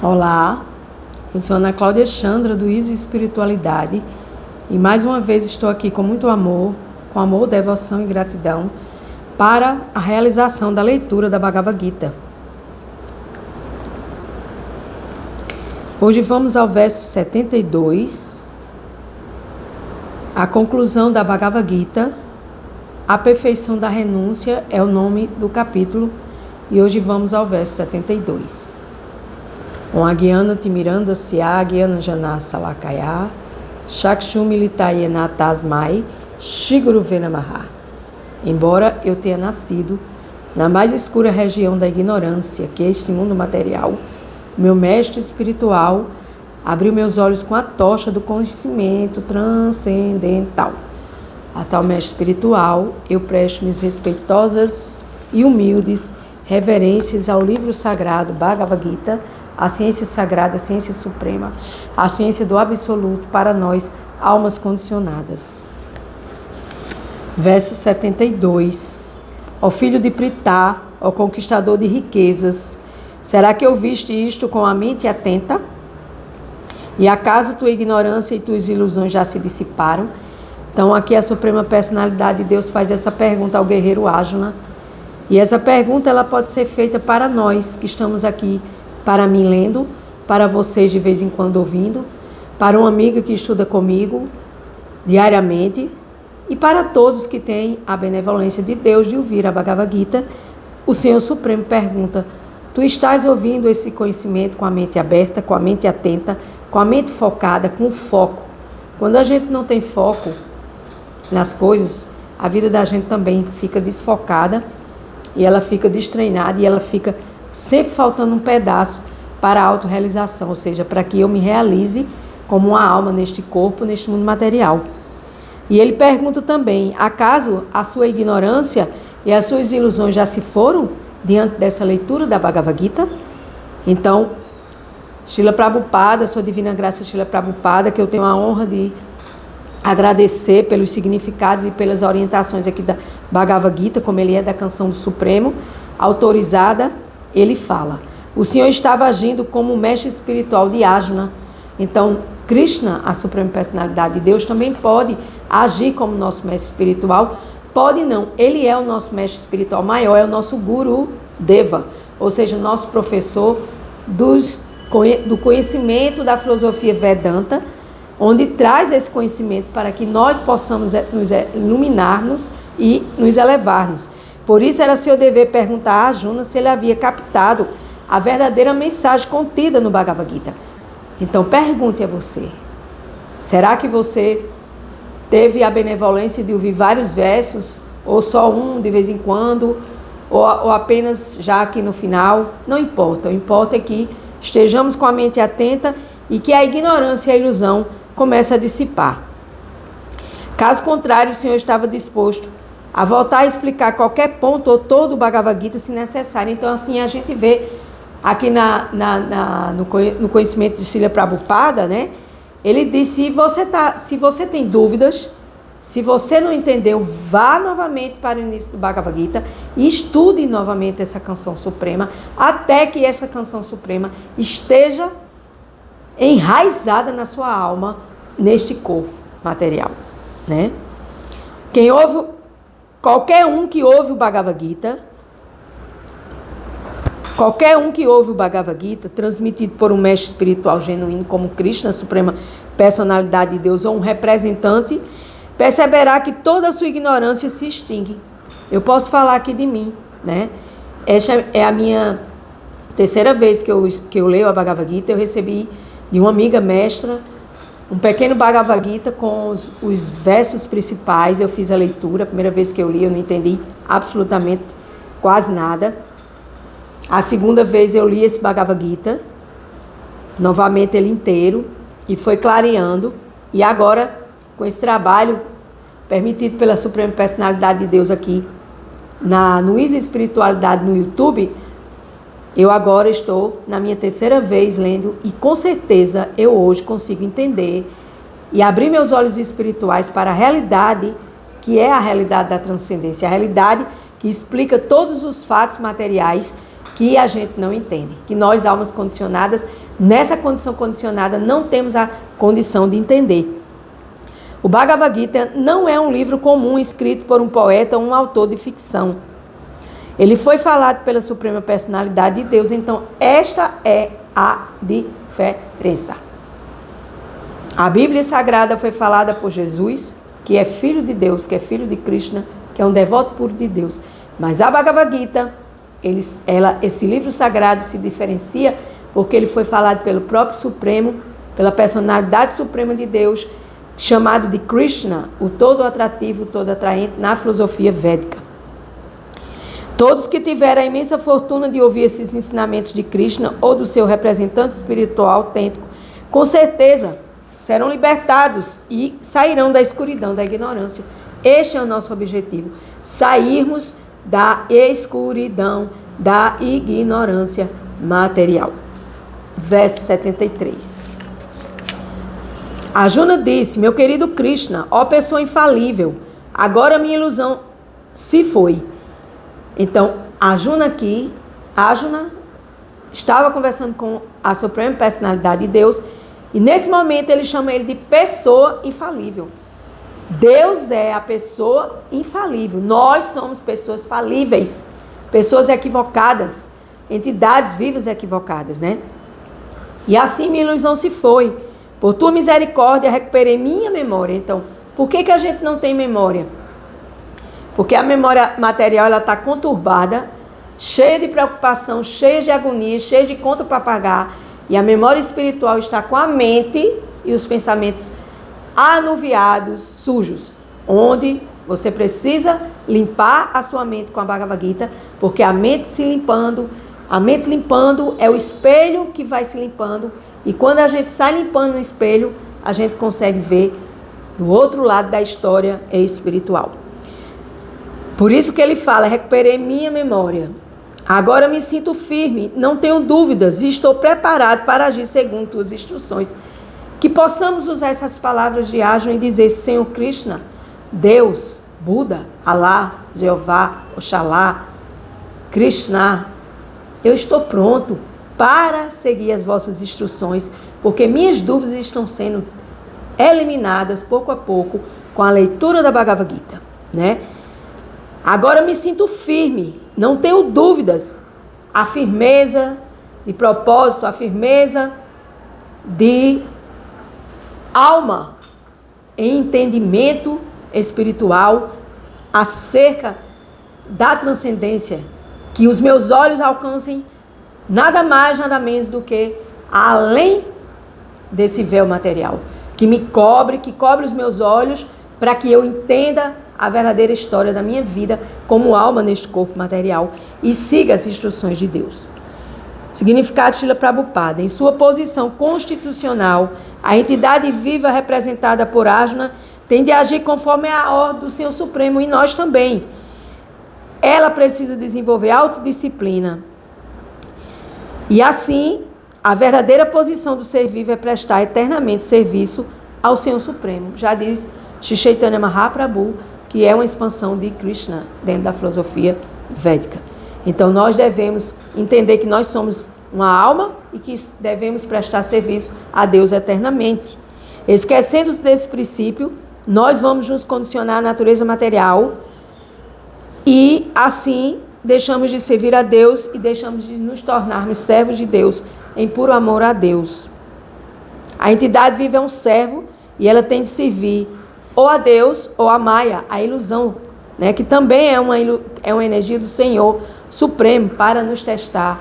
Olá, eu sou Ana Cláudia Chandra do Easy Espiritualidade e mais uma vez estou aqui com muito amor, devoção e gratidão para a realização da leitura da Bhagavad Gita. Hoje vamos ao verso 72, a conclusão da Bhagavad Gita, a perfeição da renúncia é o nome do capítulo e hoje vamos ao verso 72. Om Agyana Timiranda Sya Agyana Jana Salakaya Shakshumilitayena Tasmai Shiguru Namaha. Embora eu tenha nascido na mais escura região da ignorância, que é este mundo material, meu mestre espiritual abriu meus olhos com a tocha do conhecimento transcendental. A tal mestre espiritual, eu presto minhas respeitosas e humildes reverências ao livro sagrado Bhagavad Gita, a ciência sagrada, a ciência suprema, a ciência do absoluto para nós, almas condicionadas. Verso 72. Ó filho de Pritá, ó conquistador de riquezas, será que ouviste isto com a mente atenta? E acaso tua ignorância e tuas ilusões já se dissiparam? Então aqui a Suprema Personalidade de Deus faz essa pergunta ao guerreiro Arjuna. E essa pergunta ela pode ser feita para nós que estamos aqui, para mim lendo, para vocês de vez em quando ouvindo, para uma amiga que estuda comigo diariamente e para todos que têm a benevolência de Deus de ouvir a Bhagavad Gita. O Senhor Supremo pergunta: tu estás ouvindo esse conhecimento com a mente aberta, com a mente atenta, com a mente focada, com foco? Quando a gente não tem foco nas coisas, a vida da gente também fica desfocada e ela fica destreinada e ela fica sempre faltando um pedaço para a autorrealização, ou seja, para que eu me realize como uma alma neste corpo, neste mundo material. E ele pergunta também: acaso a sua ignorância e as suas ilusões já se foram diante dessa leitura da Bhagavad Gita? Então, Srila Prabhupada, sua Divina Graça Srila Prabhupada, que eu tenho a honra de agradecer pelos significados e pelas orientações aqui da Bhagavad Gita, como ele é da Canção do Supremo, autorizada, ele fala: o Senhor estava agindo como mestre espiritual de Arjuna. Então, Krishna, a Suprema Personalidade de Deus, também pode agir como nosso mestre espiritual. Pode não, ele é o nosso mestre espiritual maior, é o nosso Guru Deva, ou seja, o nosso professor do conhecimento da filosofia Vedanta, onde traz esse conhecimento para que nós possamos nos iluminar-nos e nos elevar-nos. Por isso era seu dever perguntar a Arjuna se ele havia captado a verdadeira mensagem contida no Bhagavad Gita. Então pergunte a você: será que você teve a benevolência de ouvir vários versos, ou só um de vez em quando, ou apenas já aqui no final? Não importa, o importa é que estejamos com a mente atenta e que a ignorância e a ilusão comecem a dissipar. Caso contrário, o Senhor estava disposto a voltar a explicar qualquer ponto ou todo o Bhagavad Gita se necessário. Então assim a gente vê aqui no conhecimento de Srila Prabhupada, né? Ele diz: se você tem dúvidas, se você não entendeu, vá novamente para o início do Bhagavad Gita e estude novamente essa canção suprema, até que essa canção suprema esteja enraizada na sua alma, neste corpo material, né? Qualquer um que ouve o Bhagavad Gita, transmitido por um mestre espiritual genuíno como Krishna, a Suprema Personalidade de Deus, ou um representante, perceberá que toda a sua ignorância se extingue. Eu posso falar aqui de mim, né? Esta é a minha terceira vez que eu leio a Bhagavad Gita. Eu recebi de uma amiga mestra um pequeno Bhagavad Gita com os versos principais. Eu fiz a leitura. A primeira vez que eu li, eu não entendi absolutamente quase nada. A segunda vez eu li esse Bhagavad Gita, novamente ele inteiro, e foi clareando. E agora, com esse trabalho permitido pela Suprema Personalidade de Deus aqui no Easy Espiritualidade no YouTube, eu agora estou na minha terceira vez lendo e com certeza eu hoje consigo entender e abrir meus olhos espirituais para a realidade que é a realidade da transcendência, a realidade que explica todos os fatos materiais que a gente não entende, que nós, almas condicionadas, nessa condição condicionada, não temos a condição de entender. O Bhagavad Gita não é um livro comum escrito por um poeta ou um autor de ficção. Ele foi falado pela Suprema Personalidade de Deus, então esta é a diferença. A Bíblia Sagrada foi falada por Jesus, que é filho de Deus, que é filho de Krishna, que é um devoto puro de Deus. Mas a Bhagavad Gita, esse livro sagrado se diferencia porque ele foi falado pelo próprio Supremo, pela personalidade suprema de Deus, chamado de Krishna, o todo atrativo, o todo atraente na filosofia védica. Todos que tiveram a imensa fortuna de ouvir esses ensinamentos de Krishna ou do seu representante espiritual autêntico, com certeza serão libertados e sairão da escuridão, da ignorância. Este é o nosso objetivo, sairmos da escuridão, da ignorância material. Verso 73. Arjuna disse: meu querido Krishna, ó pessoa infalível, agora minha ilusão se foi. Então, Arjuna estava conversando com a Suprema Personalidade de Deus, e nesse momento ele chama ele de pessoa infalível. Deus é a pessoa infalível. Nós somos pessoas falíveis, pessoas equivocadas, entidades vivas equivocadas, né? E assim minha ilusão se foi. Por tua misericórdia recuperei minha memória. Então, por que a gente não tem memória? Porque a memória material está conturbada, cheia de preocupação, cheia de agonia, cheia de conta para pagar. E a memória espiritual está com a mente e os pensamentos anuviados, sujos, onde você precisa limpar a sua mente com a Bhagavad Gita, porque a mente limpando é o espelho que vai se limpando, e quando a gente sai limpando o espelho, a gente consegue ver do outro lado da história espiritual. Por isso que ele fala: recuperei minha memória. Agora me sinto firme, não tenho dúvidas e estou preparado para agir segundo tuas instruções. Que possamos usar essas palavras de Arjuna e dizer: Senhor Krishna, Deus, Buda, Alá, Jeová, Oxalá, Krishna, eu estou pronto para seguir as vossas instruções, porque minhas dúvidas estão sendo eliminadas pouco a pouco com a leitura da Bhagavad Gita, né? Agora me sinto firme, não tenho dúvidas. A firmeza de propósito, a firmeza de alma em entendimento espiritual acerca da transcendência, que os meus olhos alcancem nada mais, nada menos do que além desse véu material, que me cobre, que cobre os meus olhos, para que eu entenda a verdadeira história da minha vida como alma neste corpo material e siga as instruções de Deus. Significado de Srila Prabhupada: em sua posição constitucional, a entidade viva representada por Arjuna tem de agir conforme a ordem do Senhor Supremo, e nós também. Ela precisa desenvolver autodisciplina. E assim, a verdadeira posição do ser vivo é prestar eternamente serviço ao Senhor Supremo. Já diz Shri Chaitanya Mahaprabhu, que é uma expansão de Krishna dentro da filosofia védica. Então nós devemos entender que nós somos uma alma e que devemos prestar serviço a Deus eternamente. Esquecendo desse princípio, nós vamos nos condicionar à natureza material e assim deixamos de servir a Deus e deixamos de nos tornarmos servos de Deus em puro amor a Deus. A entidade viva é um servo e ela tem de servir ou a Deus ou a Maya, a ilusão, né, que também é uma energia do Senhor Supremo para nos testar.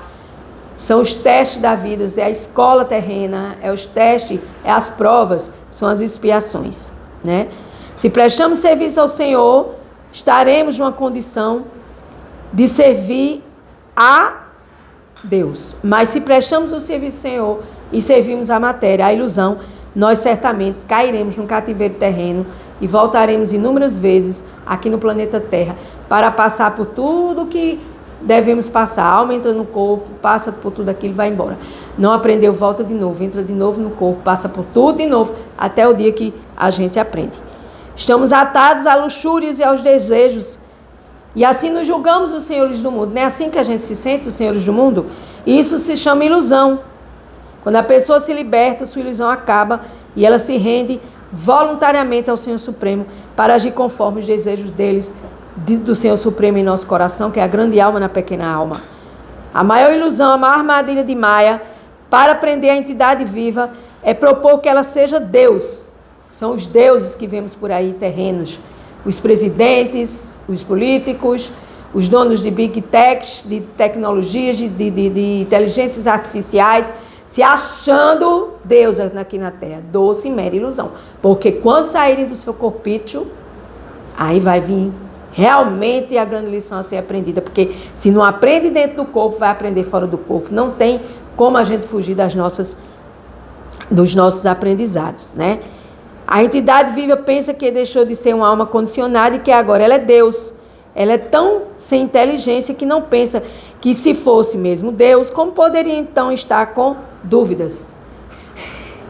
São os testes da vida, é a escola terrena, é os testes, é as provas, são as expiações, né? Se prestamos serviço ao Senhor, estaremos numa condição de servir a Deus. Mas se prestamos o serviço ao Senhor e servimos a matéria, a ilusão, nós certamente cairemos no cativeiro terreno e voltaremos inúmeras vezes aqui no planeta Terra para passar por tudo que devemos passar. A alma entra no corpo, passa por tudo aquilo e vai embora. Não aprendeu, volta de novo, entra de novo no corpo, passa por tudo de novo, até o dia que a gente aprende. Estamos atados a luxúrias e aos desejos E assim nos julgamos os senhores do mundo. Não é assim que a gente se sente, os senhores do mundo? Isso se chama ilusão. Quando a pessoa se liberta, sua ilusão acaba e ela se rende voluntariamente ao Senhor Supremo para agir conforme os desejos deles, do Senhor Supremo em nosso coração, que é a grande alma na pequena alma. A maior ilusão, a maior armadilha de Maia para prender a entidade viva é propor que ela seja Deus. São os deuses que vemos por aí, terrenos. Os presidentes, os políticos, os donos de big techs, de tecnologias, de inteligências artificiais, se achando Deus aqui na Terra. Doce e mera ilusão. Porque quando saírem do seu corpício, aí vai vir realmente a grande lição a ser aprendida. Porque se não aprende dentro do corpo, vai aprender fora do corpo. Não tem como a gente fugir dos nossos aprendizados, né? A entidade viva pensa que deixou de ser uma alma condicionada e que agora ela é Deus. Ela é tão sem inteligência que não pensa que se fosse mesmo Deus, como poderia então estar com dúvidas?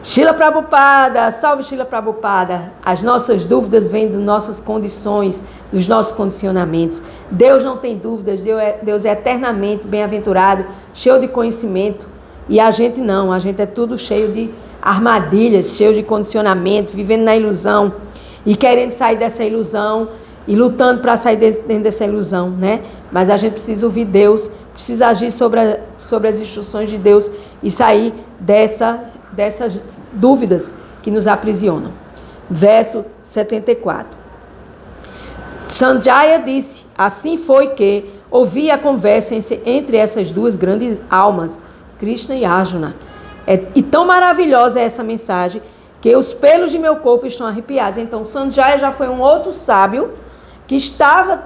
Srila Prabhupada, salve Srila Prabhupada. As nossas dúvidas vêm das nossas condições, dos nossos condicionamentos. Deus não tem dúvidas, Deus é eternamente bem-aventurado, cheio de conhecimento. E a gente não, a gente é tudo cheio de armadilhas, cheio de condicionamento, vivendo na ilusão e querendo sair dessa ilusão e lutando para sair dentro dessa ilusão, né? Mas a gente precisa ouvir Deus, precisa agir sobre as instruções de Deus e sair dessas dúvidas que nos aprisionam. Verso 74. Sanjaya disse, assim foi que ouvi a conversa entre essas duas grandes almas, Krishna e Arjuna. E tão maravilhosa é essa mensagem que os pelos de meu corpo estão arrepiados. Então, Sanjaya já foi um outro sábio que estava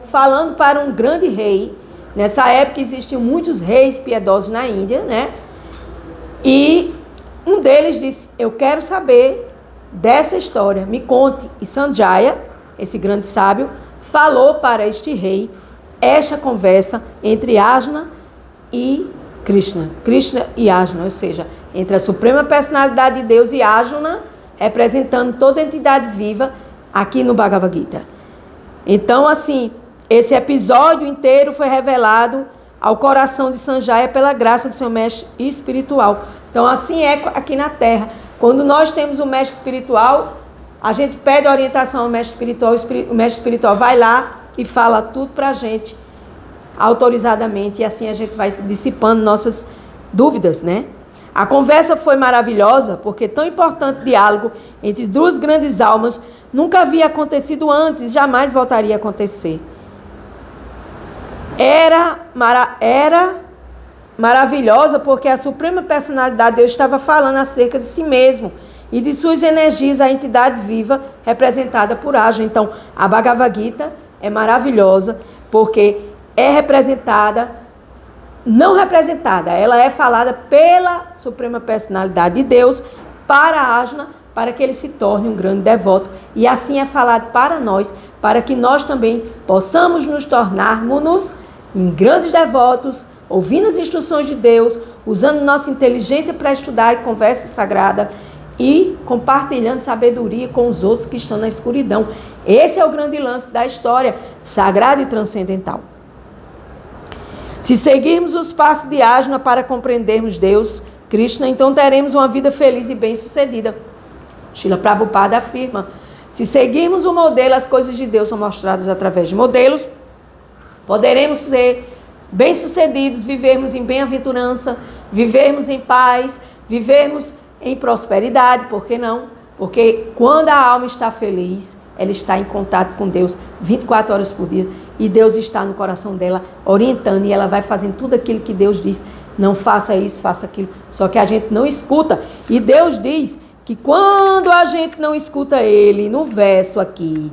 falando para um grande rei. Nessa época existiam muitos reis piedosos na Índia, né? E um deles disse, eu quero saber dessa história, me conte. E Sanjaya, esse grande sábio, falou para este rei esta conversa entre Arjuna e Krishna e Arjuna, ou seja, entre a Suprema Personalidade de Deus e Arjuna, representando toda a entidade viva aqui no Bhagavad Gita. Então, assim, esse episódio inteiro foi revelado ao coração de Sanjaya pela graça do seu mestre espiritual. Então, assim é aqui na Terra. Quando nós temos um mestre espiritual, a gente pede orientação ao mestre espiritual, o mestre espiritual vai lá e fala tudo para a gente, autorizadamente, e assim a gente vai dissipando nossas dúvidas, né? A conversa foi maravilhosa, porque tão importante diálogo entre duas grandes almas nunca havia acontecido antes e jamais voltaria a acontecer. Era maravilhosa porque a Suprema Personalidade de Deus estava falando acerca de si mesmo e de suas energias, a entidade viva representada por Arjuna. Então, a Bhagavad Gita é maravilhosa porque é representada, não representada, ela é falada pela Suprema Personalidade de Deus para Arjuna, para que ele se torne um grande devoto. E assim é falado para nós, para que nós também possamos nos tornarmos em grandes devotos, ouvindo as instruções de Deus, usando nossa inteligência para estudar e conversa sagrada e compartilhando sabedoria com os outros que estão na escuridão. Esse é o grande lance da história sagrada e transcendental. Se seguirmos os passos de Arjuna para compreendermos Deus, Krishna, então teremos uma vida feliz e bem-sucedida. Srila Prabhupada afirma, se seguirmos o modelo, as coisas de Deus são mostradas através de modelos, poderemos ser bem-sucedidos, vivermos em bem-aventurança, vivermos em paz, vivermos em prosperidade, por que não? Porque quando a alma está feliz, ela está em contato com Deus 24 horas por dia e Deus está no coração dela orientando e ela vai fazendo tudo aquilo que Deus diz, não faça isso, faça aquilo, só que a gente não escuta. E Deus diz que quando a gente não escuta Ele, no verso aqui,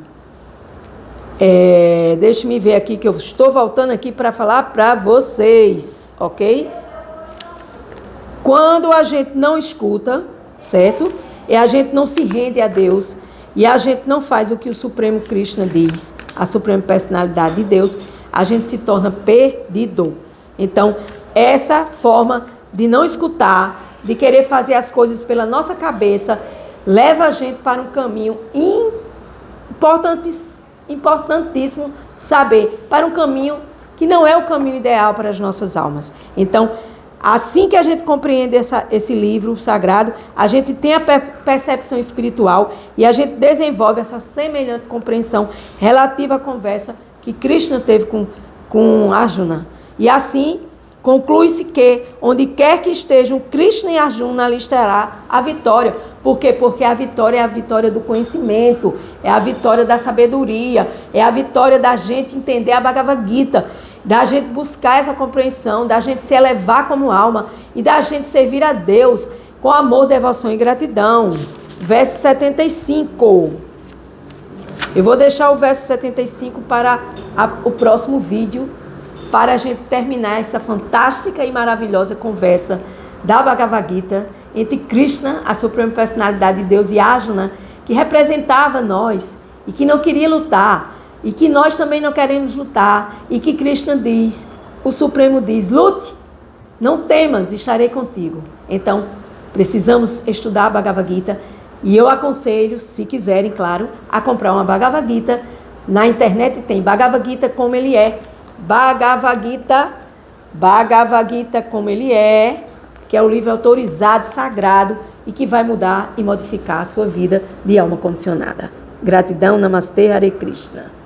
deixa-me ver aqui que eu estou voltando aqui para falar para vocês, ok? Quando a gente não escuta, certo? E a gente não se rende a Deus e a gente não faz o que o Supremo Krishna diz, a Suprema Personalidade de Deus, a gente se torna perdido. Então, essa forma de não escutar, de querer fazer as coisas pela nossa cabeça, leva a gente para um caminho importantíssimo saber para um caminho que não é o caminho ideal para as nossas almas. Então, assim que a gente compreende esse livro sagrado, a gente tem a percepção espiritual e a gente desenvolve essa semelhante compreensão relativa à conversa que Krishna teve com Arjuna. E assim, conclui-se que, onde quer que estejam Krishna e Arjuna, ali estará a vitória. Por quê? Porque a vitória é a vitória do conhecimento, é a vitória da sabedoria, é a vitória da gente entender a Bhagavad Gita, da gente buscar essa compreensão, da gente se elevar como alma e da gente servir a Deus com amor, devoção e gratidão. Verso 75. Eu vou deixar o verso 75 para o próximo vídeo, para a gente terminar essa fantástica e maravilhosa conversa da Bhagavad Gita entre Krishna, a suprema personalidade de Deus, e Arjuna, que representava nós e que não queria lutar, e que nós também não queremos lutar, e que Krishna diz, o Supremo diz, lute, não temas, estarei contigo. Então, precisamos estudar a Bhagavad Gita, e eu aconselho, se quiserem, claro, a comprar uma Bhagavad Gita. Na internet tem Bhagavad Gita como ele é, Bhagavad Gita como ele é, que é o livro autorizado, sagrado, e que vai mudar e modificar a sua vida de alma condicionada. Gratidão, Namastê, Hare Krishna.